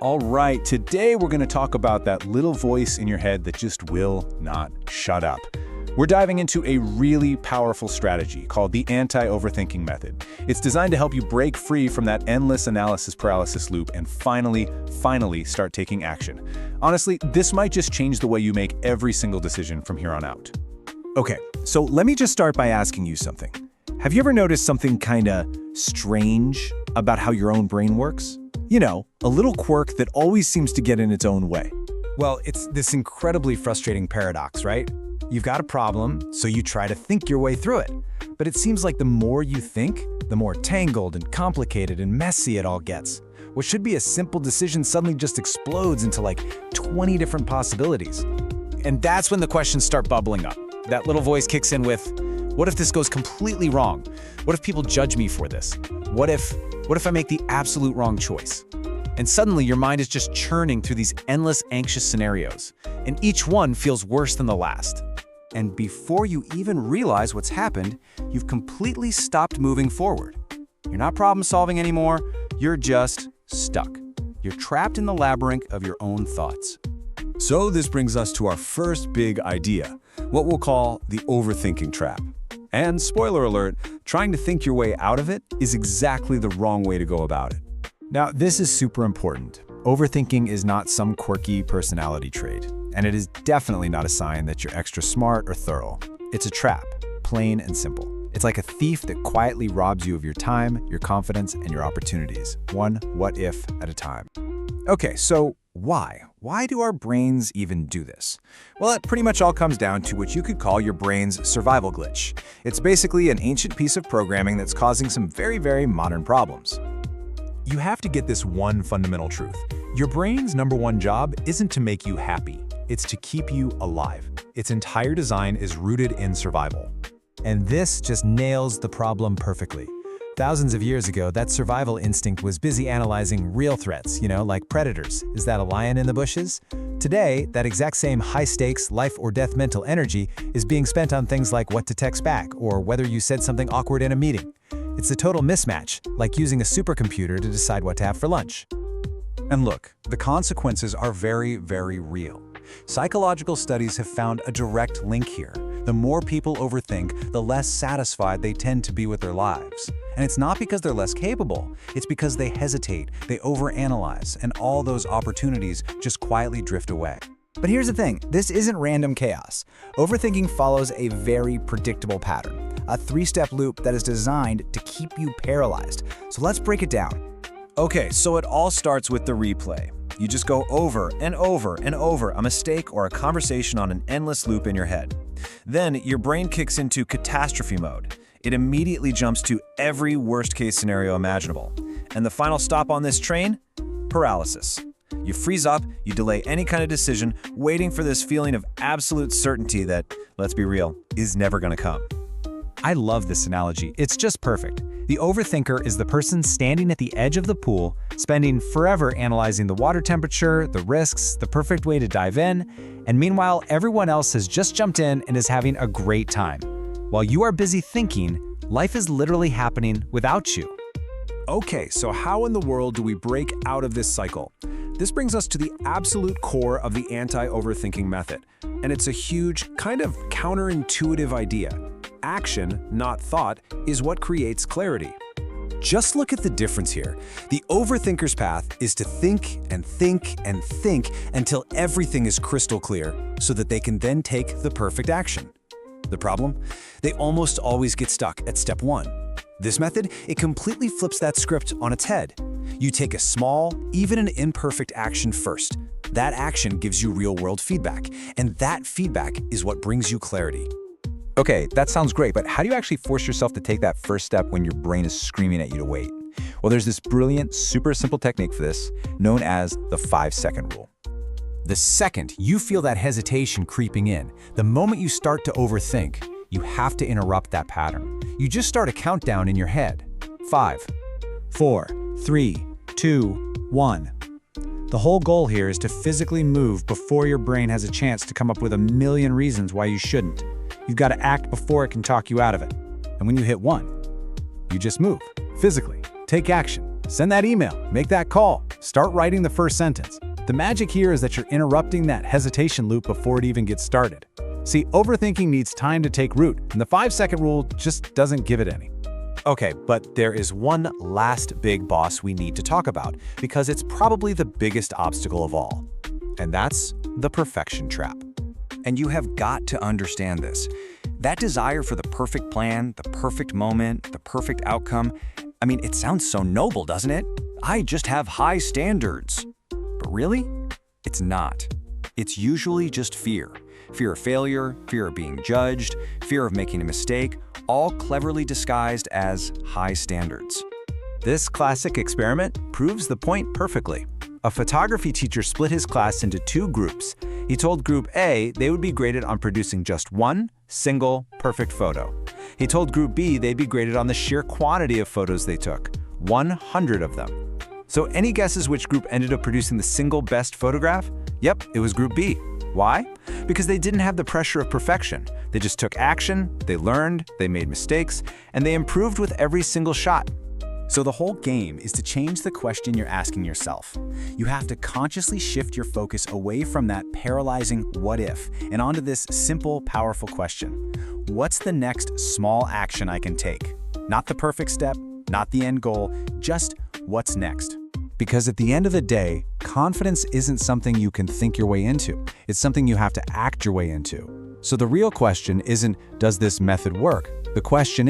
All right, today we're going to talk about that little voice in your head that just will not shut up. We're diving into a really powerful strategy called the Anti-Overthinking Method. It's designed to help you break free from that endless analysis paralysis loop and finally start taking action. Honestly, this might just change the way you make every single decision from here on out. Okay, so let me just start by asking you something. Have you ever noticed something kinda strange about how your own brain works? You know, a little quirk that always seems to get in its own way. Well, it's this incredibly frustrating paradox, right? You've got a problem, so you try to think your way through it. But it seems like the more you think, the more tangled and complicated and messy it all gets. What should be a simple decision suddenly just explodes into like 20 different possibilities. And that's when the questions start bubbling up. That little voice kicks in with, what if this goes completely wrong? What if people judge me for this? What if I make the absolute wrong choice? And suddenly your mind is just churning through these endless anxious scenarios, and each one feels worse than the last. And before you even realize what's happened, you've completely stopped moving forward. You're not problem solving anymore, you're just stuck. You're trapped in the labyrinth of your own thoughts. So this brings us to our first big idea, what we'll call the overthinking trap. And spoiler alert, trying to think your way out of it is exactly the wrong way to go about it. Now, this is super important. Overthinking is not some quirky personality trait, and it is definitely not a sign that you're extra smart or thorough. It's a trap, plain and simple. It's like a thief that quietly robs you of your time, your confidence, and your opportunities, one what if at a time. Okay, so why? Why do our brains even do this? Well, it pretty much all comes down to what you could call your brain's survival glitch. It's basically an ancient piece of programming that's causing some very modern problems. You have to get this one fundamental truth. Your brain's #1 job isn't to make you happy. It's to keep you alive. Its entire design is rooted in survival. And this just nails the problem perfectly. Thousands of years ago, that survival instinct was busy analyzing real threats, like predators. Is that a lion in the bushes? Today, that exact same high-stakes, life-or-death mental energy is being spent on things like what to text back or whether you said something awkward in a meeting. It's a total mismatch, like using a supercomputer to decide what to have for lunch. And look, the consequences are very real. Psychological studies have found a direct link here. The more people overthink, the less satisfied they tend to be with their lives. And it's not because they're less capable, it's because they hesitate, they overanalyze, and all those opportunities just quietly drift away. But here's the thing, this isn't random chaos. Overthinking follows a very predictable pattern, a 3-step loop that is designed to keep you paralyzed. So let's break it down. Okay, so it all starts with the replay. You just go over and over a mistake or a conversation on an endless loop in your head. Then your brain kicks into catastrophe mode. It immediately jumps to every worst-case scenario imaginable. And the final stop on this train? Paralysis. You freeze up, you delay any kind of decision, waiting for this feeling of absolute certainty that, let's be real, is never gonna come. I love this analogy. It's just perfect. The overthinker is the person standing at the edge of the pool, spending forever analyzing the water temperature, the risks, the perfect way to dive in, and meanwhile, everyone else has just jumped in and is having a great time. While you are busy thinking, life is literally happening without you. Okay, so how in the world do we break out of this cycle? This brings us to the absolute core of the anti-overthinking method, and it's a huge, kind of counterintuitive idea. Action, not thought, is what creates clarity. Just look at the difference here. The overthinker's path is to think and think and think until everything is crystal clear so that they can then take the perfect action. The problem? They almost always get stuck at step 1. This method, it completely flips that script on its head. You take a small, even an imperfect action first. That action gives you real-world feedback, and that feedback is what brings you clarity. Okay, that sounds great, but how do you actually force yourself to take that first step when your brain is screaming at you to wait? Well, there's this brilliant, super simple technique for this, known as the 5-second rule. The second you feel that hesitation creeping in, the moment you start to overthink, you have to interrupt that pattern. You just start a countdown in your head. 5, 4, 3, 2, 1. The whole goal here is to physically move before your brain has a chance to come up with a million reasons why you shouldn't. You've got to act before it can talk you out of it. And when you hit 1, you just move, physically. Take action. Send that email, make that call, start writing the first sentence. The magic here is that you're interrupting that hesitation loop before it even gets started. See, overthinking needs time to take root, and the 5-second rule just doesn't give it any. Okay, but there is one last big boss we need to talk about, because it's probably the biggest obstacle of all. And that's the perfection trap. And you have got to understand this. That desire for the perfect plan, the perfect moment, the perfect outcome, I mean, it sounds so noble, doesn't it? I just have high standards. But really, it's not. It's usually just fear. Fear of failure, fear of being judged, fear of making a mistake, all cleverly disguised as high standards. This classic experiment proves the point perfectly. A photography teacher split his class into 2 groups. He told Group A they would be graded on producing just one single perfect photo. He told Group B they'd be graded on the sheer quantity of photos they took, 100 of them. So any guesses which group ended up producing the single best photograph? Yep, it was Group B. Why? Because they didn't have the pressure of perfection. They just took action, they learned, they made mistakes, and they improved with every single shot. So the whole game is to change the question you're asking yourself. You have to consciously shift your focus away from that paralyzing what if and onto this simple, powerful question. What's the next small action I can take? Not the perfect step, not the end goal, just what's next. Because at the end of the day, confidence isn't something you can think your way into. It's something you have to act your way into. So the real question isn't, does this method work? The question